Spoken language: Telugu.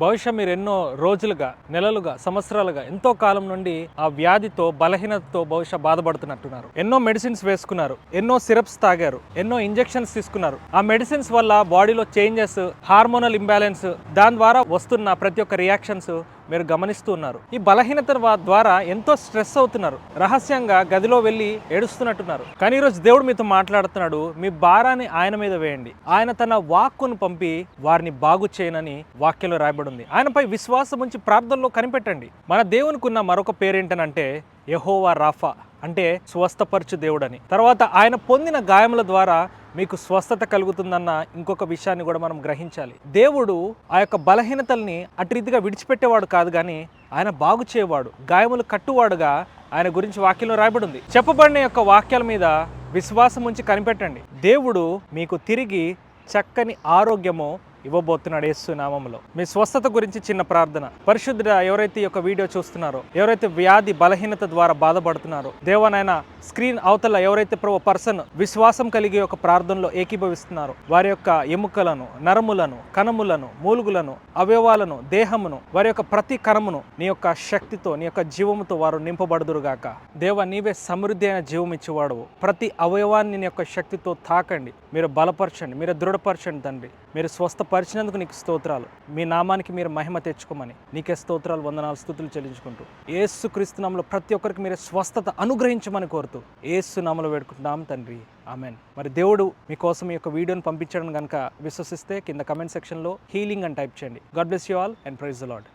బహుశా మీరు ఎన్నో రోజులుగా, నెలలుగా, సంవత్సరాలుగా ఎంతో కాలం నుండి ఆ వ్యాధితో, బలహీనతతో బహుశా బాధపడుతున్నట్టున్నారు. ఎన్నో మెడిసిన్స్ వేసుకున్నారు, ఎన్నో సిరప్స్ తాగారు, ఎన్నో ఇంజెక్షన్స్ తీసుకున్నారు. ఆ మెడిసిన్స్ వల్ల బాడీలో చేంజెస్, హార్మోనల్ ఇంబ్యాలెన్స్, దాని ద్వారా వస్తున్న ప్రతి ఒక్క రియాక్షన్స్ మీరు గమనిస్తూ ఉన్నారు. ఈ బలహీనత ద్వారా ఎంతో స్ట్రెస్ అవుతున్నారు. రహస్యంగా గదిలో వెళ్ళి ఏడుస్తున్నట్టున్నారు. కానీ ఈరోజు దేవుడు మీతో మాట్లాడుతున్నాడు. మీ భారాన్ని ఆయన మీద వేయండి. ఆయన తన వాక్కును పంపి వారిని బాగు చేయనని వాక్యంలో రాయబడి ఉంది. ఆయనపై విశ్వాసం ఉంచి ప్రార్థనలో కనిపెట్టండి. మన దేవునికి ఉన్న మరొక పేరేంటనంటే యెహోవా రాఫా, అంటే స్వస్థపరచు దేవుడని. తర్వాత ఆయన పొందిన గాయముల ద్వారా మీకు స్వస్థత కలుగుతుందన్న ఇంకొక విషయాన్ని కూడా మనం గ్రహించాలి. దేవుడు ఆ యొక్క బలహీనతల్ని అటు రీతిగా విడిచిపెట్టేవాడు కాదు, కానీ ఆయన బాగు చేయవాడు, గాయములు కట్టువాడుగా ఆయన గురించి వాక్యంలో రాయబడి ఉంది. చెప్పబడిన యొక్క వాక్యాల మీద విశ్వాసం ఉంచి కనిపెట్టండి. దేవుడు మీకు తిరిగి చక్కని ఆరోగ్యము ఇవ్వబోతున్నాడు యేసు నామములో. మీ స్వస్థత గురించి చిన్న ప్రార్థన. పరిశుద్ధుడా, ఎవరైతే ఈ యొక్క వీడియో చూస్తున్నారో, ఎవరైతే వ్యాధి బలహీనత ద్వారా బాధపడుతున్నారో, దేవనైనా స్క్రీన్ అవతల ఎవరైతే పర్సన్ విశ్వాసం కలిగి ఒక ప్రార్థనలో ఏకీభవిస్తున్నారో, వారి యొక్క ఎముకలను, నరములను, కణములను, మూలుగులను, అవయవాలను, దేహమును, వారి యొక్క ప్రతి కణమును నీ యొక్క శక్తితో, నీ యొక్క జీవముతో వారు నింపబడుదురుగాక. దేవ, నీవే సమృద్ధి అయిన జీవం ఇచ్చేవాడు. ప్రతి అవయవాన్ని నీ యొక్క శక్తితో తాకండి, మీరు బలపరచండి, మీరు దృఢపరచండి తండ్రి. మీరు స్వస్థపరిచినందుకు నీకు స్తోత్రాలు. మీ నామానికి మీరు మహిమ తెచ్చుకోమని నీకే స్తోత్రాలు, వందనాలు, స్తుతులు చెల్లించుకుంటూ యేసు నామములో ప్రతి ఒక్కరికి మీరు స్వస్థత అనుగ్రహించమని కోరుతూ యేసు నామములో వేడుకుంటున్నాం తండ్రి, ఆమెన్. మరి దేవుడు మీకోసం ఈ యొక్క వీడియోని పంపించడం కనుక విశ్వసిస్తే కింద కమెంట్ సెక్షన్లో హీలింగ్ అని టైప్ చేయండి. God bless you all and praise the lord.